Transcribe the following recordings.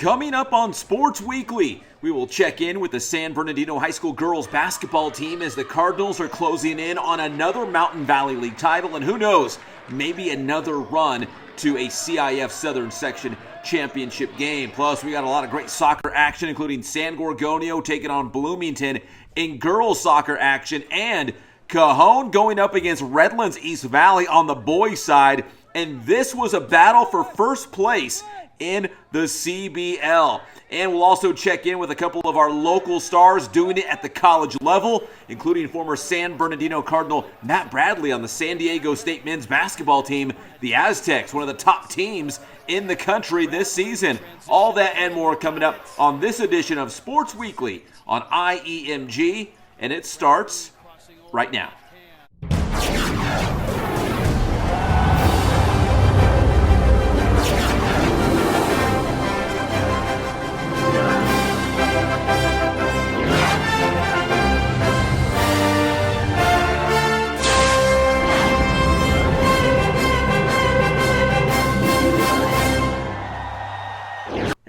Coming up on Sports Weekly, we will check in with the San Bernardino High School girls basketball team as the Cardinals are closing in on another Mountain Valley League title, and who knows, maybe another run to a CIF Southern Section championship game. Plus, we got a lot of great soccer action, including San Gorgonio taking on Bloomington in girls soccer action, and Cajon going up against Redlands East Valley on the boys' side. And this was a battle for first place in the CBL. And we'll also check in with a couple of our local stars doing it at the college level, including former San Bernardino Cardinal Matt Bradley on the San Diego State men's basketball team, the Aztecs, one of the top teams in the country this season. All that and more coming up on this edition of Sports Weekly on IEMG, and it starts right now.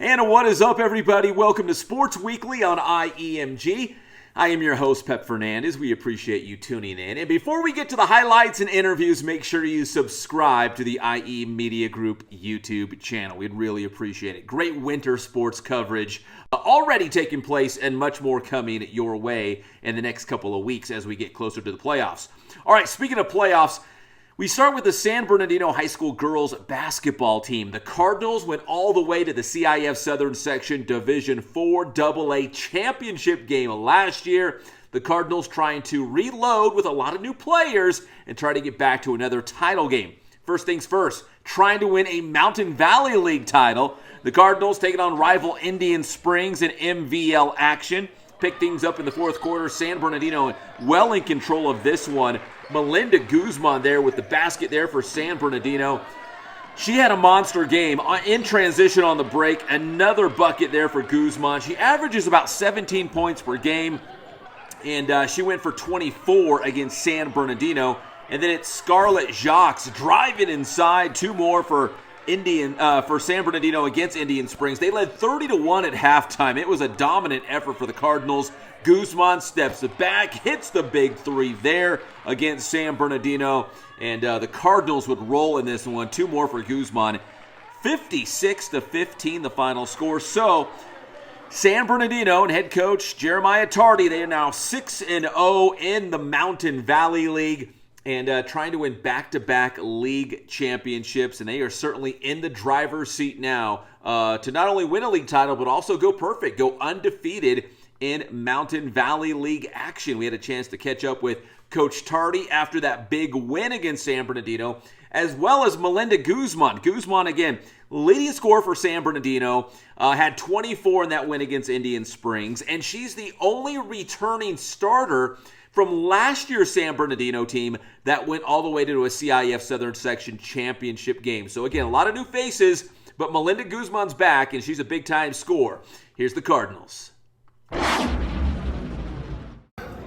And what is up, everybody? Welcome to Sports Weekly on IEMG. I am your host, Pep Fernandez. We appreciate you tuning in. And before we get to the highlights and interviews, make sure you subscribe to the IE Media Group YouTube channel. We'd really appreciate it. Great winter sports coverage already taking place and much more coming your way in the next couple of weeks as we get closer to the playoffs. All right, speaking of playoffs, we start with the San Bernardino High School girls basketball team. The Cardinals went all the way to the CIF Southern Section Division IV AA championship game last year. The Cardinals trying to reload with a lot of new players and try to get back to another title game. First things first, trying to win a Mountain Valley League title. The Cardinals taking on rival Indian Springs in MVL action. Pick things up in the fourth quarter. San Bernardino well in control of this one. Melinda Guzman there with the basket there for San Bernardino. She had a monster game. In transition on the break, another bucket there for Guzman. She averages about 17 points per game, and she went for 24 against San Bernardino. And then it's Scarlett Jacques driving inside. Two more for San Bernardino against Indian Springs. They led 30-1 at halftime. It was a dominant effort for the Cardinals. Guzman steps it back, hits the big three there against San Bernardino, and the Cardinals would roll in this one. Two more for Guzman. 56-15 the final score. So San Bernardino and head coach Jeremiah Tardy, they are now 6-0 in the Mountain Valley League and trying to win back-to-back league championships, and they are certainly in the driver's seat now to not only win a league title but also go perfect, go undefeated in Mountain Valley League action. We had a chance to catch up with Coach Tardy after that big win against San Bernardino, as well as Melinda Guzman. Guzman, again, leading scorer for San Bernardino, had 24 in that win against Indian Springs, and she's the only returning starter from last year's San Bernardino team that went all the way to a CIF Southern Section championship game. So again, a lot of new faces, but Melinda Guzman's back, and she's a big-time scorer. Here's the Cardinals.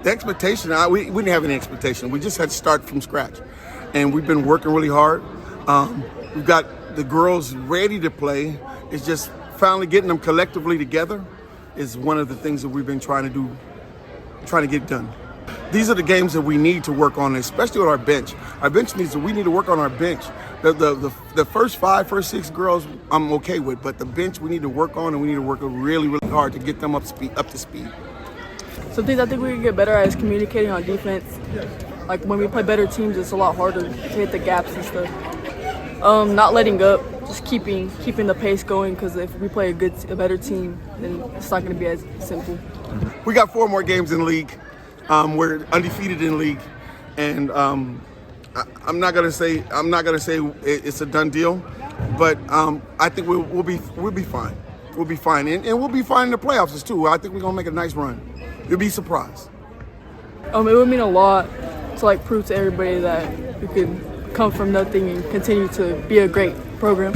The expectation, we didn't have any expectation. We just had to start from scratch. And we've been working really hard. We've got the girls ready to play. It's just finally getting them collectively together is one of the things that we've been trying to get done. These are the games that we need to work on, especially with our bench. Our bench we need to work on our bench. The first six girls I'm okay with, but the bench we need to work on, and we need to work really, really hard to get them up to speed. Some things I think we can get better at is communicating on defense. Like when we play better teams, it's a lot harder to hit the gaps and stuff. Not letting up, just keeping the pace going, because if we play a better team, then it's not going to be as simple. We got 4 more games in the league. We're undefeated in the league, and I'm not gonna say it's a done deal, but I think we'll be fine. We'll be fine, and we'll be fine in the playoffs too. I think we're gonna make a nice run. You'll be surprised. It would mean a lot to prove to everybody that we could come from nothing and continue to be a great program.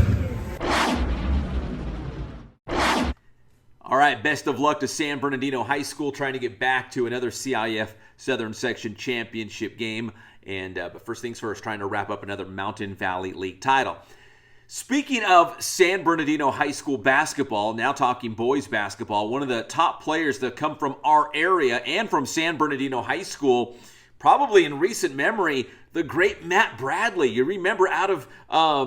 All right, best of luck to San Bernardino High School trying to get back to another CIF Southern Section championship game. But first things first, trying to wrap up another Mountain Valley League title. Speaking of San Bernardino High School basketball, now talking boys basketball, one of the top players that come from our area and from San Bernardino High School, probably in recent memory, the great Matt Bradley. You remember out of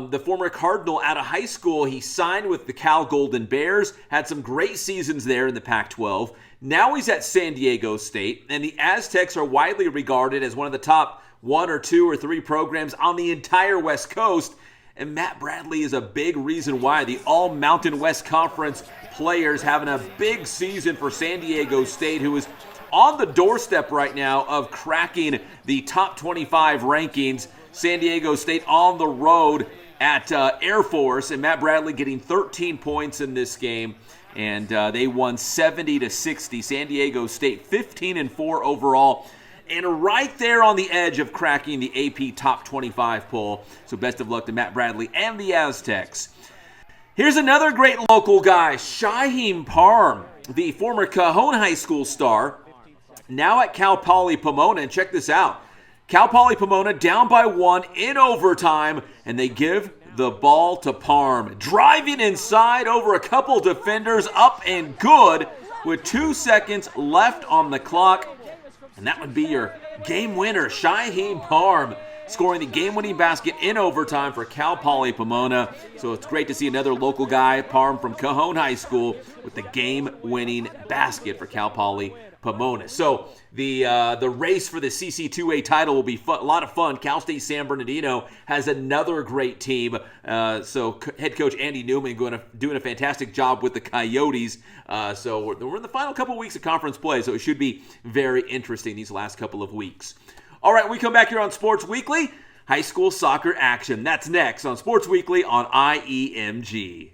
the former Cardinal out of high school, he signed with the Cal Golden Bears, had some great seasons there in the Pac-12. Now he's at San Diego State, and the Aztecs are widely regarded as one of the top 1 or 2 or 3 programs on the entire West Coast. And Matt Bradley is a big reason why the All-Mountain West Conference players having a big season for San Diego State, who is on the doorstep right now of cracking the top 25 rankings. San Diego State on the road at Air Force, and Matt Bradley getting 13 points in this game, and they won 70-60. San Diego State 15-4 overall, and right there on the edge of cracking the AP Top 25 poll. So best of luck to Matt Bradley and the Aztecs. Here's another great local guy, Shyheim Parham, the former Cajon High School star, now at Cal Poly Pomona. And check this out. Cal Poly Pomona down by 1 in overtime, and they give the ball to Parham. Driving inside over a couple defenders, up and good with 2 seconds left on the clock. And that would be your game winner, Shyheim Parham, scoring the game-winning basket in overtime for Cal Poly Pomona. So it's great to see another local guy, Parham from Cajon High School, with the game-winning basket for Cal Poly Pomona. So the race for the CC2A title will be a lot of fun. Cal State San Bernardino has another great team. So head coach Andy Newman doing a fantastic job with the Coyotes. So we're in the final couple weeks of conference play, so it should be very interesting these last couple of weeks. All right, we come back here on Sports Weekly. High school soccer action. That's next on Sports Weekly on IEMG.